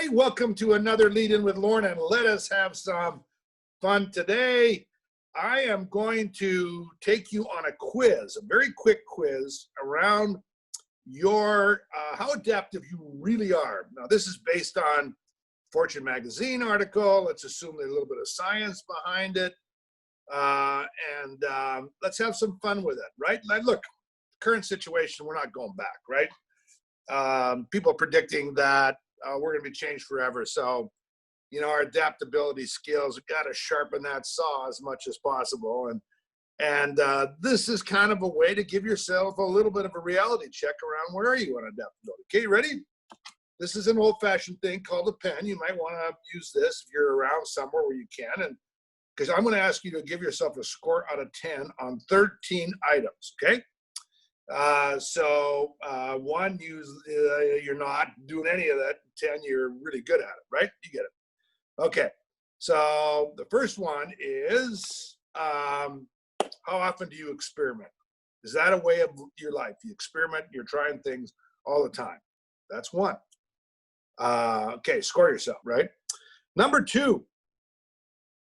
Hi, welcome to another Lead In With Lorne, and let us have some fun today. I am going to take you on a quiz, a very quick quiz around your how adaptive you really are. Now, this is based on Fortune magazine article. Let's assume there's a little bit of science behind it, and let's have some fun with it, right? Like, look, current situation, we're not going back, right? People are predicting that we're going to be changed forever. So, you know, our adaptability skills, we've got to sharpen that saw as much as possible. And this is kind of a way to give yourself a little bit of a reality check around where are you on adaptability. Okay, ready? This is an old-fashioned thing called a pen. You might want to use this if you're around somewhere where you can. And because I'm going to ask you to give yourself a score out of 10 on 13 items, okay? One, you're not doing any of that. 10, you're really good at it, right? You get it. Okay. So the first one is, how often do you experiment? Is that a way of your life? You experiment, you're trying things all the time. That's one. Okay, score yourself, right? Number two,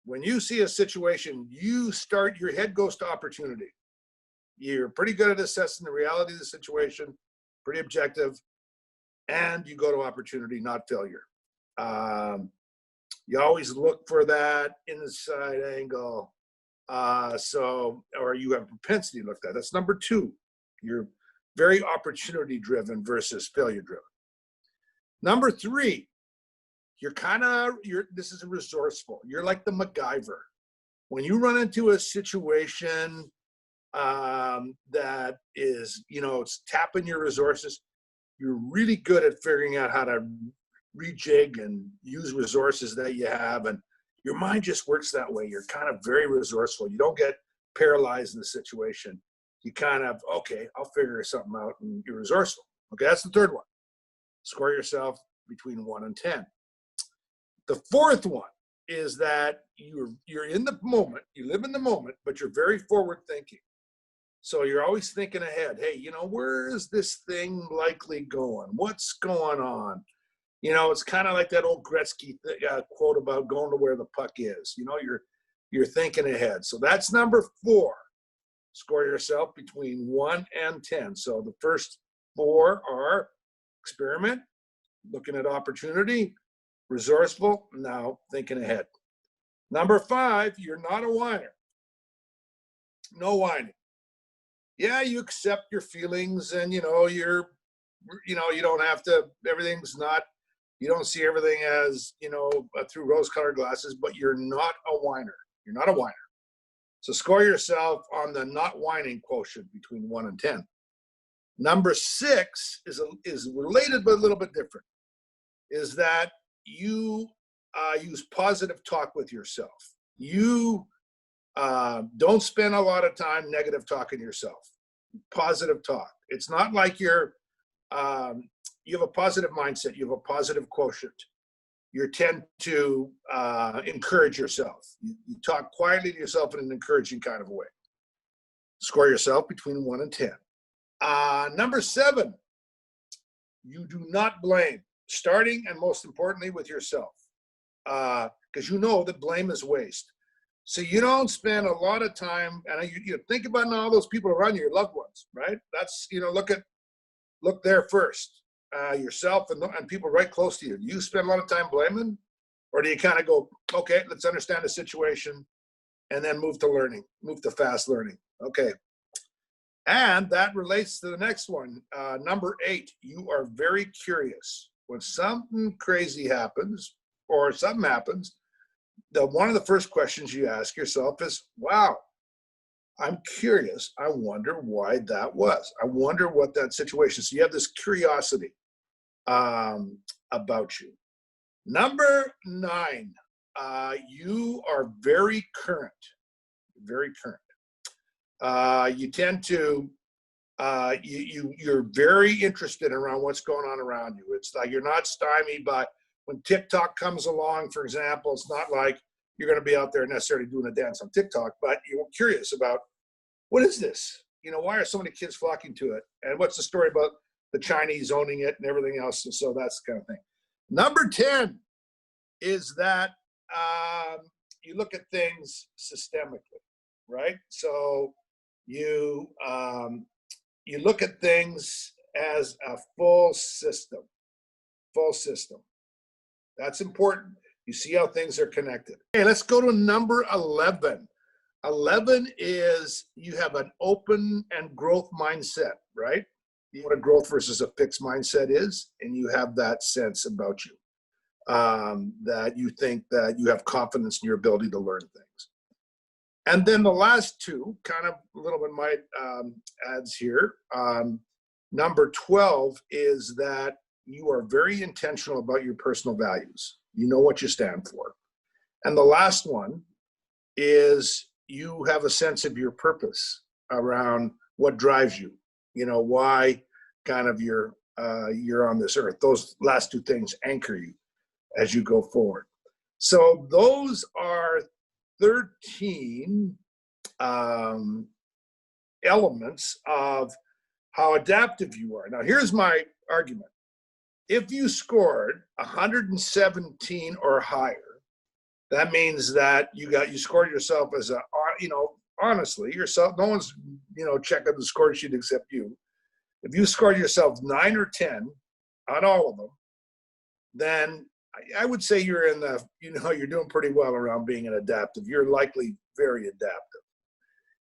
when you see a situation, your head goes to opportunity. You're pretty good at assessing the reality of the situation, pretty objective, and you go to opportunity, not failure. You always look for that inside angle, or you have a propensity to look at that. That's number two. You're very opportunity driven versus failure driven. Number three, this is resourceful. You're like the MacGyver. When you run into a situation that is, it's tapping your resources, you're really good at figuring out how to rejig and use resources that you have, and your mind just works that way. You're kind of very resourceful. You don't get paralyzed in the situation. You kind of, okay, I'll figure something out, and you're resourceful. Okay, that's the third one. Score yourself between 1 and 10. The fourth one is that you're in the moment, you live in the moment, but you're very forward thinking. So you're always thinking ahead. Hey, where is this thing likely going? What's going on? It's kind of like that old Gretzky quote about going to where the puck is. You're thinking ahead. So that's number 4. Score yourself between 1 and 10. So the first 4 are experiment, looking at opportunity, resourceful, now thinking ahead. Number 5, you're not a whiner. No whining. Yeah, you accept your feelings, and you don't have to, you don't see everything as, through rose-colored glasses, but you're not a whiner. You're not a whiner. So score yourself on the not whining quotient between 1 and 10. Number 6 is related but a little bit different, is that you use positive talk with yourself. You don't spend a lot of time negative talking to yourself. Positive talk. It's not like you have a positive mindset. You have a positive quotient. You tend to encourage yourself. You talk quietly to yourself in an encouraging kind of way. Score yourself between 1 and 10. Number 7, you do not blame. Starting and most importantly with yourself, because that blame is waste. So you don't spend a lot of time, and you think about all those people around you, your loved ones, right? That's, look there first, yourself and people right close to you. Do you spend a lot of time blaming, or do you kind of go, okay, let's understand the situation, and then move to fast learning? Okay. And that relates to the next one. Number 8, you are very curious. When something crazy happens or something happens, one of the first questions you ask yourself is, wow, I'm curious. I wonder why that was. I wonder what that situation. So you have this curiosity about you. Number 9, you are very current. Very current. You tend to, you're very interested around what's going on around you. It's like you're not stymied by, when TikTok comes along, for example, it's not like you're going to be out there necessarily doing a dance on TikTok, but you're curious about, what is this? Why are so many kids flocking to it? And what's the story about the Chinese owning it and everything else? And so that's the kind of thing. Number 10 is that you look at things systemically, right? So you look at things as a full system. Full system. That's important. You see how things are connected. Okay, let's go to number 11. 11 is you have an open and growth mindset, right? You know what a growth versus a fixed mindset is, and you have that sense about you, that you think that you have confidence in your ability to learn things. And then the last two, kind of a little bit my adds here. Number 12 is that you are very intentional about your personal values. You know what you stand for. And the last one is you have a sense of your purpose around what drives you, you know, why kind of you're on this earth. Those last two things anchor you as you go forward. So those are 13 elements of how adaptive you are. Now, here's my argument. If you scored 117 or higher, that means that you scored yourself as a, you know, honestly, yourself, no one's, you know, checking the score sheet except you. If you scored yourself 9 or 10 on all of them, then I would say you're in the, you know, you're doing pretty well around being an adaptive. You're likely very adaptive.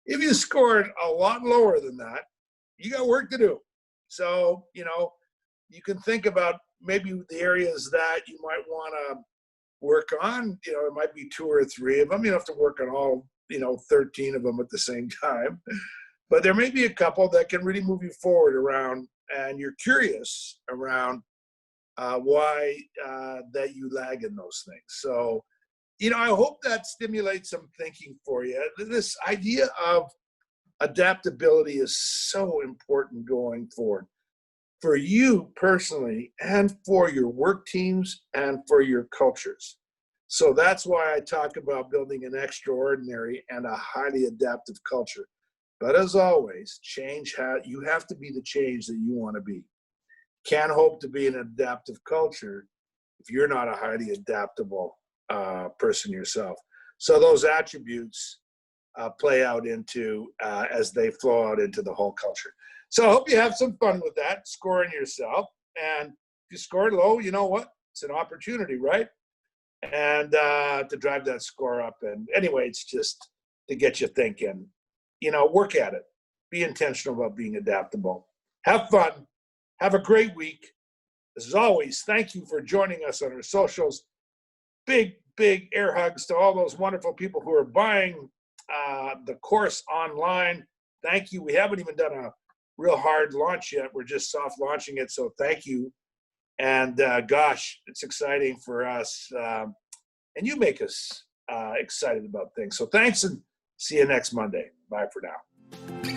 If you scored a lot lower than that, you got work to do. So, you know, you can think about maybe the areas that you might want to work on. You know, there might be 2 or 3 of them. You don't have to work on all, you know, 13 of them at the same time. But there may be a couple that can really move you forward around, and you're curious around why that you lag in those things. So, you know, I hope that stimulates some thinking for you. This idea of adaptability is so important going forward for you personally and for your work teams and for your cultures. So that's why I talk about building an extraordinary and a highly adaptive culture. But as always, you have to be the change that you want to be. Can't hope to be an adaptive culture if you're not a highly adaptable person yourself. So those attributes play out into, as they flow out into the whole culture. So I hope you have some fun with that, scoring yourself. And if you scored low, you know what? It's an opportunity, right? And to drive that score up. And anyway, it's just to get you thinking, you know, work at it. Be intentional about being adaptable. Have fun. Have a great week. As always, thank you for joining us on our socials. Big, big air hugs to all those wonderful people who are buying the course online. Thank you. We haven't even done a real hard launch yet. We're just soft launching it. So thank you. And gosh, it's exciting for us. And you make us excited about things. So thanks, and see you next Monday. Bye for now.